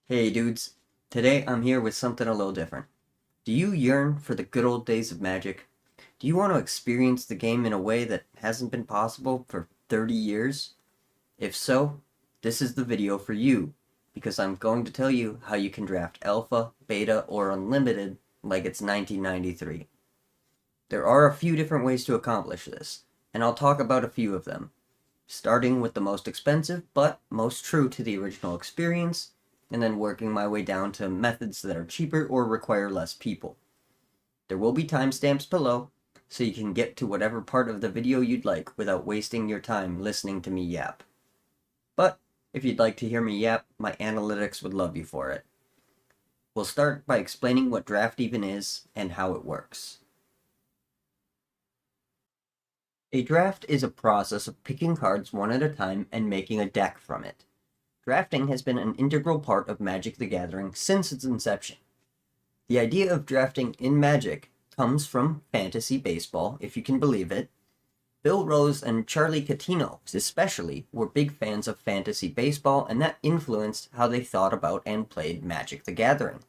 Hey dudes, today I'm here with something a little different. Do you yearn for the good old days of Magic? Do you want to experience the game in a way that hasn't been possible for 30 years? If so, this is the video for you, because I'm going to tell you how you can draft Alpha, Beta, or Unlimited like it's 1993. There are a few different ways to accomplish this, and I'll talk about a few of them, starting with the most expensive but most true to the original experience, and then working my way down to methods that are cheaper or require less people. There will be timestamps below, so you can get to whatever part of the video you'd like without wasting your time listening to me yap. But if you'd like to hear me yap, my analytics would love you for it. We'll start by explaining what draft even is and how it works. A draft is a process of picking cards one at a time and making a deck from it. Drafting has been an integral part of Magic the Gathering since its inception. The idea of drafting in Magic comes from fantasy baseball, if you can believe it. Bill Rose and Charlie Catino, especially, were big fans of fantasy baseball, and that influenced how they thought about and played Magic the Gathering.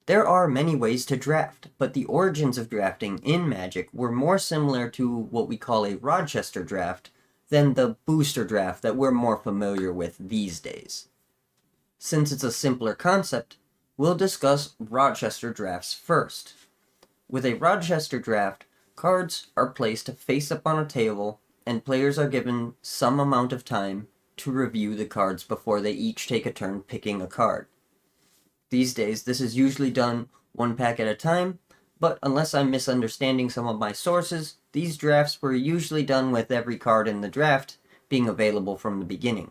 There are many ways to draft, but the origins of drafting in Magic were more similar to what we call a Rochester Draft than the booster draft that we're more familiar with these days. Since it's a simpler concept, we'll discuss Rochester drafts first. With a Rochester draft, cards are placed face up on a table, and players are given some amount of time to review the cards before they each take a turn picking a card. These days, this is usually done one pack at a time, but unless I'm misunderstanding some of my sources, these drafts were usually done with every card in the draft being available from the beginning.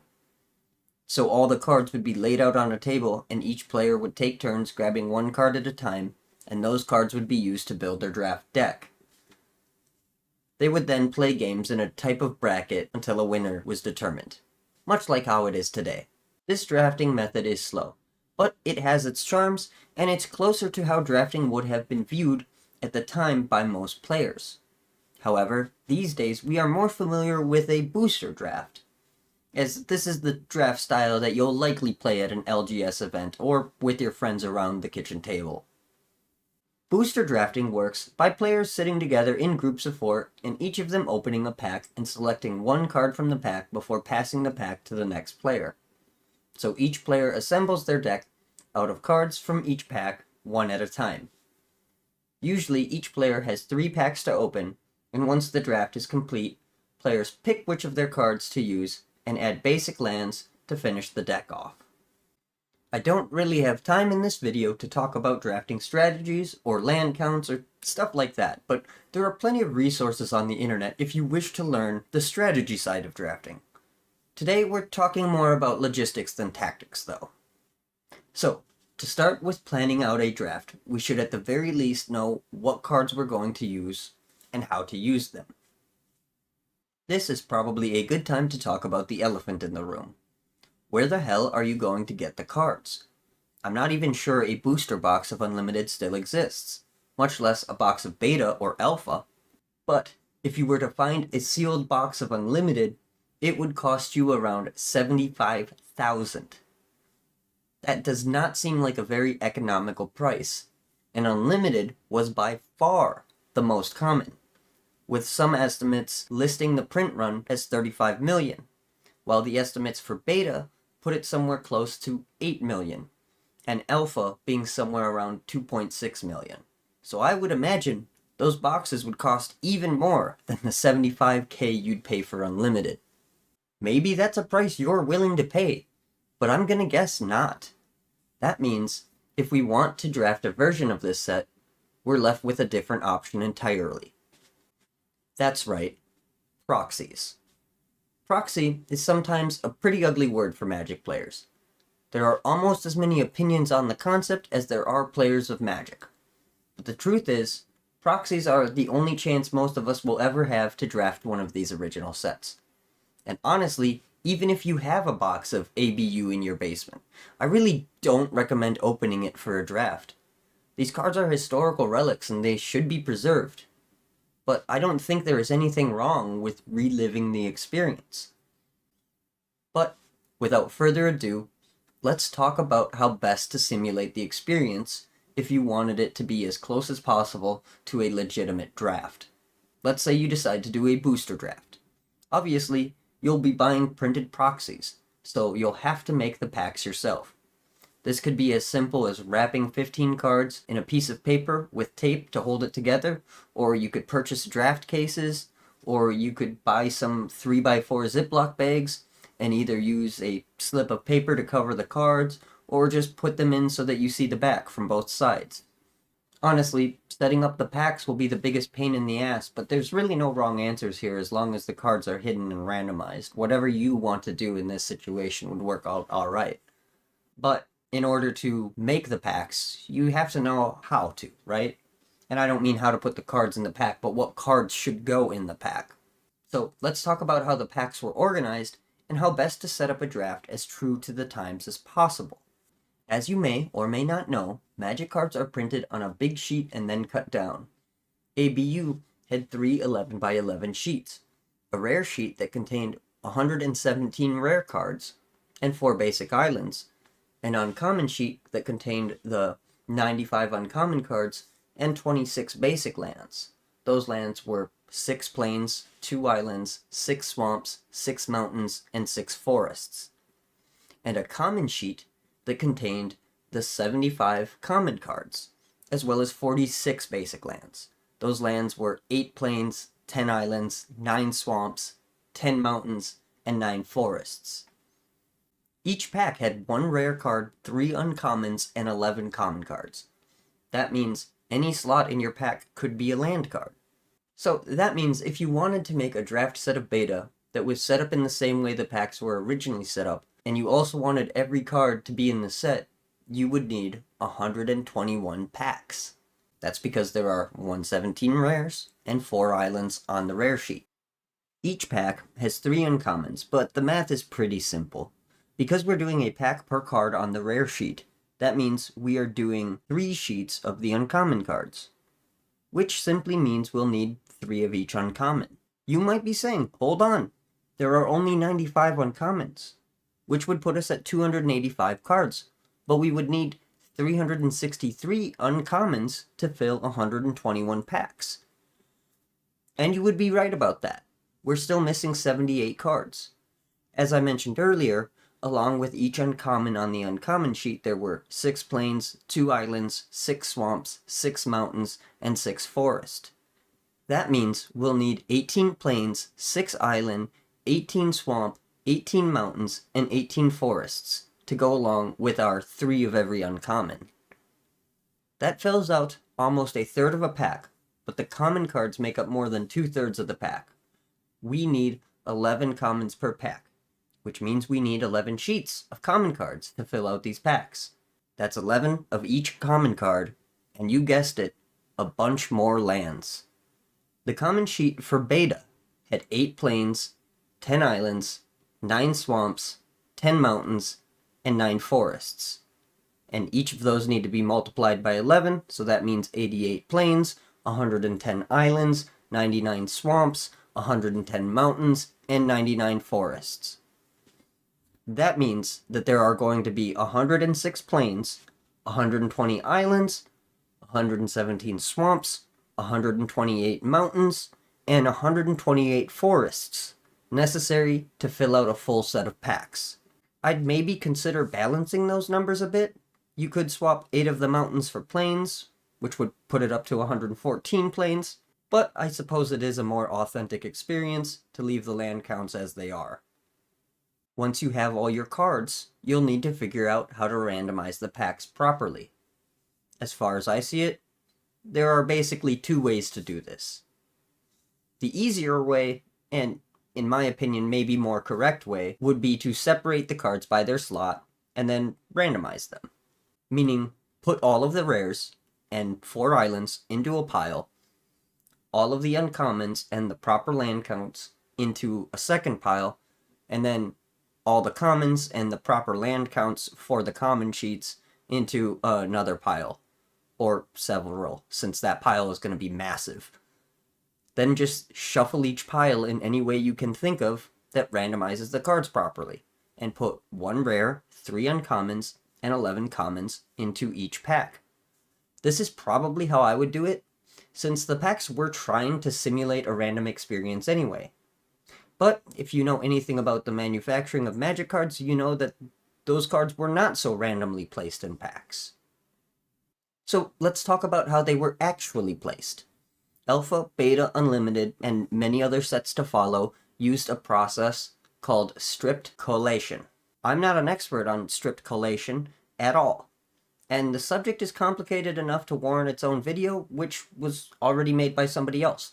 So all the cards would be laid out on a table, and each player would take turns grabbing one card at a time, and those cards would be used to build their draft deck. They would then play games in a type of bracket until a winner was determined, much like how it is today. This drafting method is slow, but it has its charms, and it's closer to how drafting would have been viewed at the time by most players. However, these days we are more familiar with a booster draft, as this is the draft style that you'll likely play at an LGS event or with your friends around the kitchen table. Booster drafting works by players sitting together in groups of 4 and each of them opening a pack and selecting one card from the pack before passing the pack to the next player. So each player assembles their deck out of cards from each pack, one at a time. Usually each player has 3 packs to open, and once the draft is complete, players pick which of their cards to use and add basic lands to finish the deck off. I don't really have time in this video to talk about drafting strategies or land counts or stuff like that, but there are plenty of resources on the internet if you wish to learn the strategy side of drafting. Today we're talking more about logistics than tactics, though. So, to start with planning out a draft, we should at the very least know what cards we're going to use and how to use them. This is probably a good time to talk about the elephant in the room. Where the hell are you going to get the cards? I'm not even sure a booster box of Unlimited still exists, much less a box of Beta or Alpha, but if you were to find a sealed box of Unlimited, it would cost you around $75,000. That does not seem like a very economical price, and Unlimited was by far the most common, with some estimates listing the print run as 35 million, while the estimates for Beta put it somewhere close to 8 million, and Alpha being somewhere around 2.6 million. So I would imagine those boxes would cost even more than the $75K you'd pay for Unlimited. Maybe that's a price you're willing to pay, but I'm gonna guess not. That means, if we want to draft a version of this set, we're left with a different option entirely. That's right, proxies. Proxy is sometimes a pretty ugly word for Magic players. There are almost as many opinions on the concept as there are players of Magic. But the truth is, proxies are the only chance most of us will ever have to draft one of these original sets. And honestly, even if you have a box of ABU in your basement, I really don't recommend opening it for a draft. These cards are historical relics and they should be preserved. But I don't think there is anything wrong with reliving the experience. But without further ado, Let's talk about how best to simulate the experience if you wanted it to be as close as possible to a legitimate draft. Let's say you decide to do a booster draft. Obviously, you'll be buying printed proxies, so you'll have to make the packs yourself. This could be as simple as wrapping 15 cards in a piece of paper with tape to hold it together, or you could purchase draft cases, or you could buy some 3x4 Ziploc bags and either use a slip of paper to cover the cards, or just put them in so that you see the back from both sides. Honestly, setting up the packs will be the biggest pain in the ass, but there's really no wrong answers here as long as the cards are hidden and randomized. Whatever you want to do in this situation would work out alright. But in order to make the packs, you have to know how to, right? And I don't mean how to put the cards in the pack, but what cards should go in the pack. So let's talk about how the packs were organized and how best to set up a draft as true to the times as possible. As you may or may not know, Magic cards are printed on a big sheet and then cut down. ABU had 3 11x11 sheets, a rare sheet that contained 117 rare cards and 4 basic islands, an uncommon sheet that contained the 95 uncommon cards and 26 basic lands. Those lands were 6 plains, 2 islands, 6 swamps, 6 mountains, and 6 forests. And a common sheet that contained the 75 common cards, as well as 46 basic lands. Those lands were 8 plains, 10 islands, 9 swamps, 10 mountains, and 9 forests. Each pack had 1 rare card, 3 uncommons, and 11 common cards. That means any slot in your pack could be a land card. So that means if you wanted to make a draft set of beta that was set up in the same way the packs were originally set up, and you also wanted every card to be in the set, you would need 121 packs. That's because there are 117 rares and 4 islands on the rare sheet. Each pack has 3 uncommons, but the math is pretty simple. Because we're doing a pack per card on the rare sheet, that means we are doing 3 sheets of the uncommon cards, which simply means we'll need 3 of each uncommon. You might be saying, hold on, there are only 95 uncommons, which would put us at 285 cards, but we would need 363 uncommons to fill 121 packs. And you would be right about that. We're still missing 78 cards. As I mentioned earlier, along with each uncommon on the uncommon sheet, there were 6 plains, 2 islands, 6 swamps, 6 mountains, and 6 forests. That means we'll need 18 plains, 6 island, 18 swamp, 18 mountains, and 18 forests to go along with our 3 of every uncommon. That fills out almost a third of a pack, but the common cards make up more than 2/3 of the pack. We need 11 commons per pack, which means we need 11 sheets of common cards to fill out these packs. That's 11 of each common card, and you guessed it, a bunch more lands. The common sheet for beta had 8 plains, 10 islands, 9 swamps, 10 mountains, and 9 forests. And each of those need to be multiplied by 11, so that means 88 plains, 110 islands, 99 swamps, 110 mountains, and 99 forests. That means that there are going to be 106 plains, 120 islands, 117 swamps, 128 mountains, and 128 forests necessary to fill out a full set of packs. I'd maybe consider balancing those numbers a bit. You could swap 8 of the mountains for plains, which would put it up to 114 plains, but I suppose it is a more authentic experience to leave the land counts as they are. Once you have all your cards, you'll need to figure out how to randomize the packs properly. As far as I see it, there are basically 2 ways to do this. The easier way, and in my opinion maybe more correct way, would be to separate the cards by their slot and then randomize them. Meaning, put all of the rares and 4 islands into a pile, all of the uncommons and the proper land counts into a second pile, and then all the commons and the proper land counts for the common sheets into another pile, or several, since that pile is going to be massive. Then just shuffle each pile in any way you can think of that randomizes the cards properly. and put 1 rare, 3 uncommons, and 11 commons into each pack. This is probably how I would do it, since the packs were trying to simulate a random experience anyway. But if you know anything about the manufacturing of Magic cards, you know that those cards were not so randomly placed in packs. So let's talk about how they were actually placed. Alpha, Beta, Unlimited, and many other sets to follow used a process called stripped collation. I'm not an expert on stripped collation at all, and the subject is complicated enough to warrant its own video, which was already made by somebody else.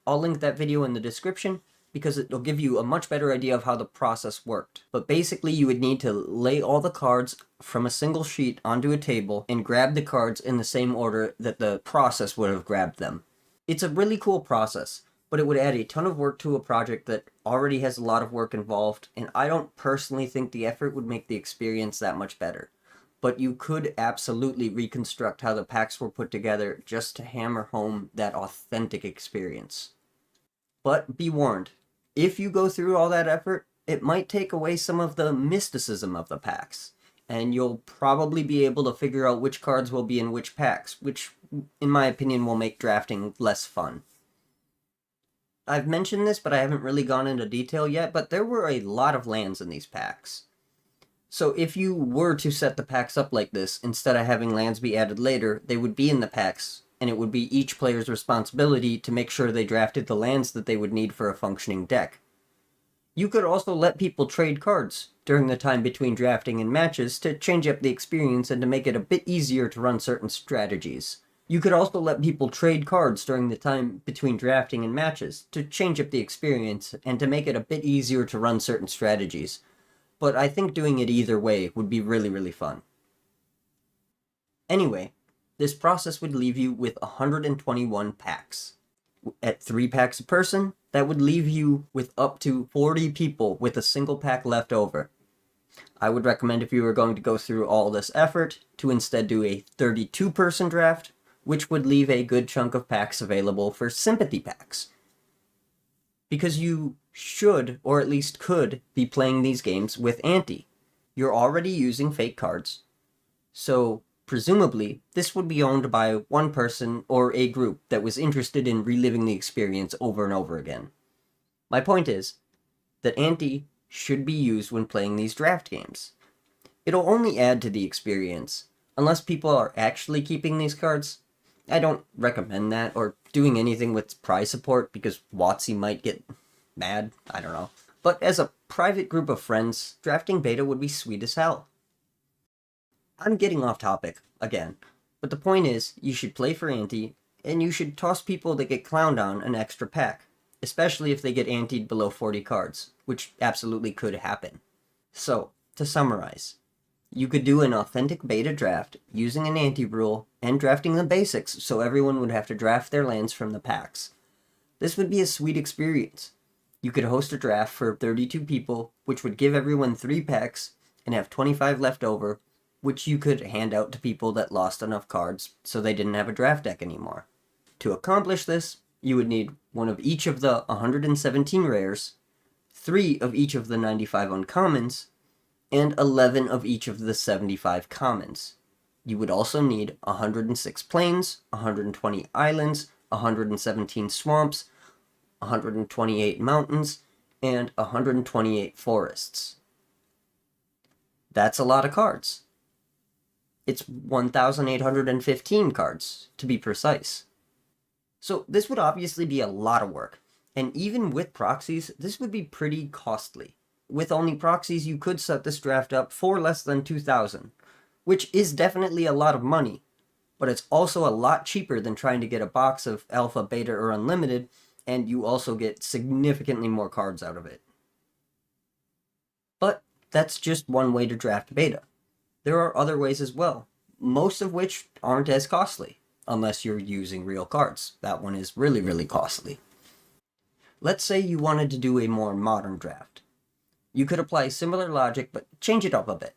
I'll link that video in the description because it'll give you a much better idea of how the process worked. But basically, you would need to lay all the cards from a single sheet onto a table and grab the cards in the same order that the process would have grabbed them. It's a really cool process, but it would add a ton of work to a project that already has a lot of work involved, and I don't personally think the effort would make the experience that much better. But you could absolutely reconstruct how the packs were put together just to hammer home that authentic experience. But be warned, if you go through all that effort, it might take away some of the mysticism of the packs, and you'll probably be able to figure out which cards will be in which packs, which, in my opinion, will make drafting less fun. I've mentioned this, but I haven't really gone into detail yet, but there were a lot of lands in these packs. So if you were to set the packs up like this, instead of having lands be added later, they would be in the packs, and it would be each player's responsibility to make sure they drafted the lands that they would need for a functioning deck. You could also let people trade cards during the time between drafting and matches to change up the experience and to make it a bit easier to run certain strategies. You could also let people trade cards during the time between drafting and matches to change up the experience and to make it a bit easier to run certain strategies. But I think doing it either way would be really, really fun. Anyway, this process would leave you with 121 packs. At 3 packs a person, that would leave you with up to 40 people with a single pack left over. I would recommend, if you were going to go through all this effort, to instead do a 32-person draft, which would leave a good chunk of packs available for sympathy packs. Because you should, or at least could, be playing these games with ante. You're already using fake cards, so presumably this would be owned by one person or a group that was interested in reliving the experience over and over again. My point is that ante should be used when playing these draft games. It'll only add to the experience, unless people are actually keeping these cards. I don't recommend that, or doing anything with prize support, because WotC might get mad, I don't know. But as a private group of friends, drafting beta would be sweet as hell. I'm getting off topic, again, but the point is, you should play for ante, and you should toss people that get clowned on an extra pack, especially if they get anteed below 40 cards, which absolutely could happen. So, to summarize, you could do an authentic beta draft using an ante rule and drafting the basics so everyone would have to draft their lands from the packs. This would be a sweet experience. You could host a draft for 32 people, which would give everyone 3 packs and have 25 left over, which you could hand out to people that lost enough cards so they didn't have a draft deck anymore. To accomplish this, you would need 1 of each of the 117 rares, 3 of each of the 95 uncommons, and 11 of each of the 75 commons. You would also need 106 plains, 120 islands, 117 swamps, 128 mountains, and 128 forests. That's a lot of cards. It's 1,815 cards, to be precise. So this would obviously be a lot of work, and even with proxies, this would be pretty costly. With only proxies, you could set this draft up for less than 2,000, which is definitely a lot of money, but it's also a lot cheaper than trying to get a box of Alpha, Beta, or Unlimited, and you also get significantly more cards out of it. But that's just one way to draft beta. There are other ways as well, most of which aren't as costly, unless you're using real cards. That one is really, really costly. Let's say you wanted to do a more modern draft. You could apply similar logic, but change it up a bit.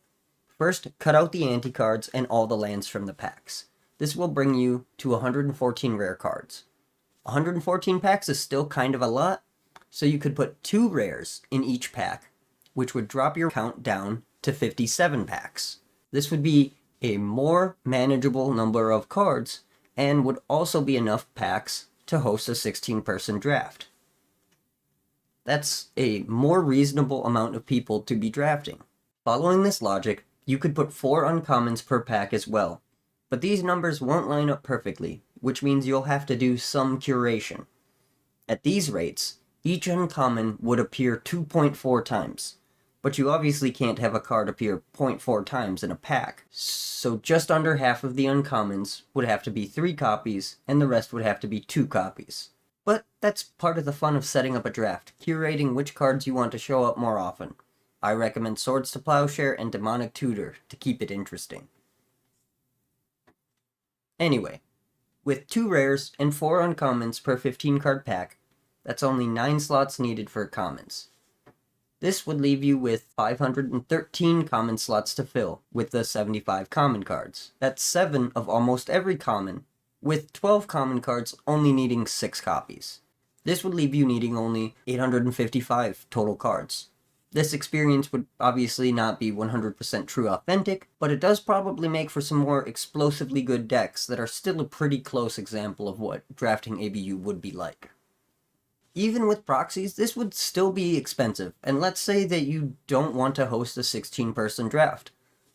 First, cut out the ante cards and all the lands from the packs. This will bring you to 114 rare cards. 114 packs is still kind of a lot, so you could put 2 rares in each pack, which would drop your count down to 57 packs. This would be a more manageable number of cards and would also be enough packs to host a 16-person draft. That's a more reasonable amount of people to be drafting. Following this logic, you could put 4 uncommons per pack as well, but these numbers won't line up perfectly, which means you'll have to do some curation. At these rates, each uncommon would appear 2.4 times, but you obviously can't have a card appear 0.4 times in a pack, so just under half of the uncommons would have to be 3 copies, and the rest would have to be 2 copies. But that's part of the fun of setting up a draft, curating which cards you want to show up more often. I recommend Swords to Plowshare and Demonic Tutor to keep it interesting. Anyway, with 2 rares and 4 uncommons per 15-card pack, that's only 9 slots needed for commons. This would leave you with 513 common slots to fill with the 75 common cards. That's 7 of almost every common, with 12 common cards only needing 6 copies. This would leave you needing only 855 total cards. This experience would obviously not be 100% true authentic, but it does probably make for some more explosively good decks that are still a pretty close example of what drafting ABU would be like. Even with proxies, this would still be expensive, and let's say that you don't want to host a 16-person draft,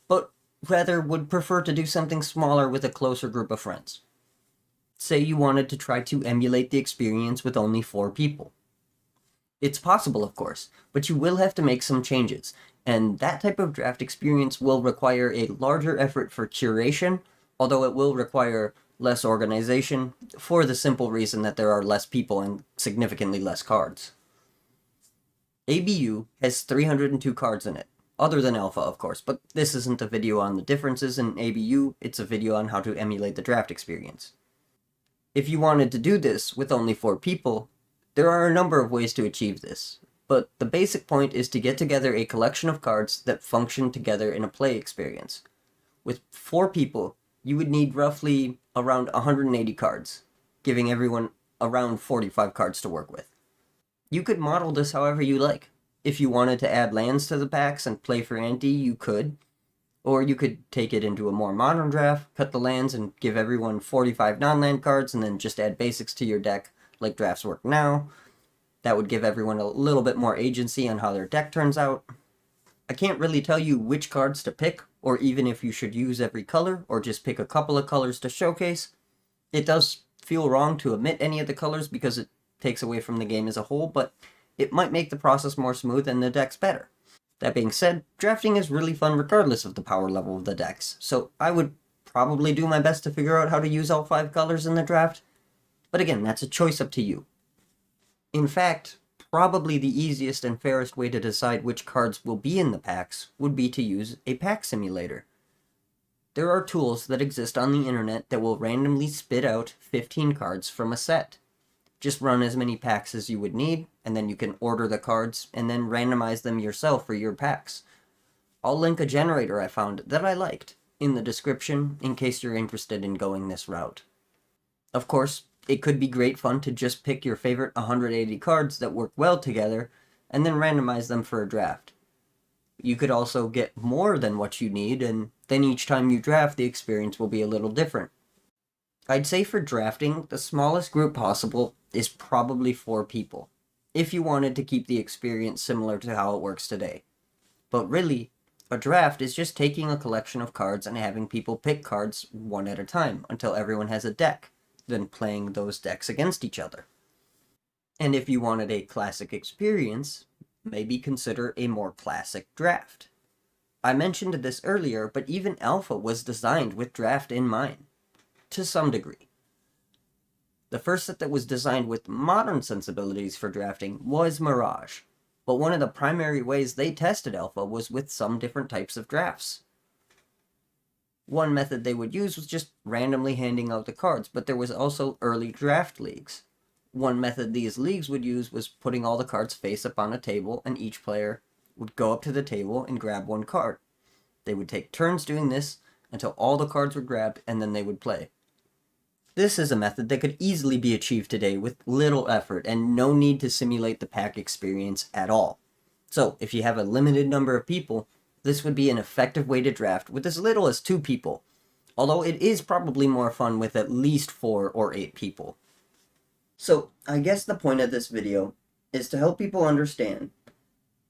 but rather would prefer to do something smaller with a closer group of friends. Say you wanted to try to emulate the experience with only 4 people. It's possible, of course, but you will have to make some changes, and that type of draft experience will require a larger effort for curation, although it will require less organization, for the simple reason that there are less people and significantly less cards. ABU has 302 cards in it, other than Alpha, of course, but this isn't a video on the differences in ABU, it's a video on how to emulate the draft experience. If you wanted to do this with only 4 people, there are a number of ways to achieve this, but the basic point is to get together a collection of cards that function together in a play experience. With 4 people, you would need roughly around 180 cards, giving everyone around 45 cards to work with. You could model this however you like. If you wanted to add lands to the packs and play for ante, you could. Or you could take it into a more modern draft, cut the lands and give everyone 45 non-land cards and then just add basics to your deck like drafts work now. That would give everyone a little bit more agency on how their deck turns out. I can't really tell you which cards to pick, or even if you should use every color, or just pick a couple of colors to showcase. It does feel wrong to omit any of the colors because it takes away from the game as a whole, but it might make the process more smooth and the decks better. That being said, drafting is really fun regardless of the power level of the decks, so I would probably do my best to figure out how to use all 5 colors in the draft, but again, that's a choice up to you. In fact, probably the easiest and fairest way to decide which cards will be in the packs would be to use a pack simulator. There are tools that exist on the internet that will randomly spit out 15 cards from a set. Just run as many packs as you would need, and then you can order the cards and then randomize them yourself for your packs. I'll link a generator I found that I liked in the description in case you're interested in going this route. Of course, it could be great fun to just pick your favorite 180 cards that work well together and then randomize them for a draft. You could also get more than what you need, and then each time you draft, the experience will be a little different. I'd say for drafting, the smallest group possible is probably 4 people, if you wanted to keep the experience similar to how it works today. But really, a draft is just taking a collection of cards and having people pick cards one at a time until everyone has a deck, then playing those decks against each other. And if you wanted a classic experience, maybe consider a more classic draft. I mentioned this earlier, but even Alpha was designed with draft in mind, to some degree. The first set that was designed with modern sensibilities for drafting was Mirage, but one of the primary ways they tested Alpha was with some different types of drafts. One method they would use was just randomly handing out the cards, but there was also early draft leagues. One method these leagues would use was putting all the cards face up on a table, and each player would go up to the table and grab one card. They would take turns doing this until all the cards were grabbed, and then they would play. This is a method that could easily be achieved today with little effort and no need to simulate the pack experience at all. So, if you have a limited number of people, this would be an effective way to draft with as little as 2 people, although it is probably more fun with at least 4 or 8 people. So, I guess the point of this video is to help people understand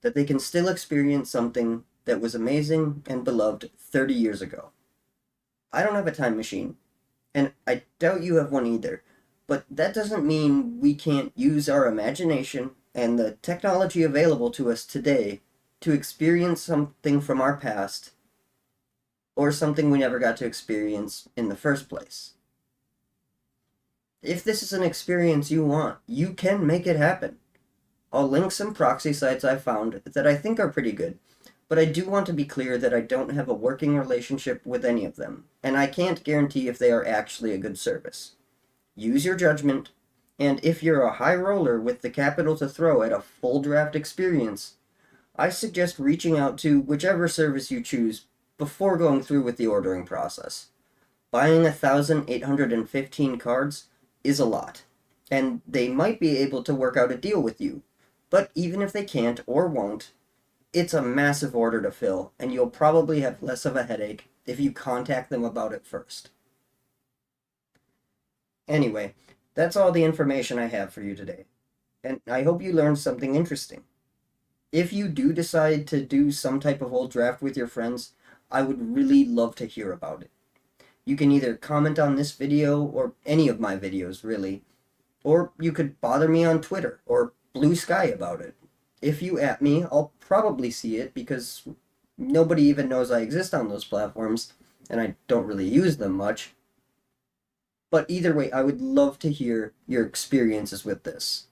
that they can still experience something that was amazing and beloved 30 years ago. I don't have a time machine, and I doubt you have one either, but that doesn't mean we can't use our imagination and the technology available to us today to experience something from our past or something we never got to experience in the first place. If this is an experience you want, you can make it happen. I'll link some proxy sites I found that I think are pretty good, but I do want to be clear that I don't have a working relationship with any of them, and I can't guarantee if they are actually a good service. Use your judgment, and if you're a high roller with the capital to throw at a full draft experience, I suggest reaching out to whichever service you choose before going through with the ordering process. Buying 1,815 cards is a lot, and they might be able to work out a deal with you, but even if they can't or won't, it's a massive order to fill, and you'll probably have less of a headache if you contact them about it first. Anyway, that's all the information I have for you today, and I hope you learned something interesting. If you do decide to do some type of old draft with your friends, I would really love to hear about it. You can either comment on this video or any of my videos, really, or you could bother me on Twitter or Blue Sky about it. If you at me, I'll probably see it because nobody even knows I exist on those platforms, and I don't really use them much. But either way, I would love to hear your experiences with this.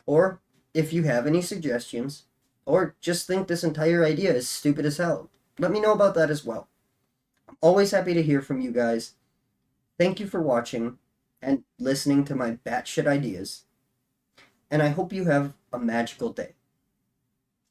Or if you have any suggestions, or just think this entire idea is stupid as hell, let me know about that as well. I'm always happy to hear from you guys. Thank you for watching and listening to my batshit ideas, and I hope you have a magical day.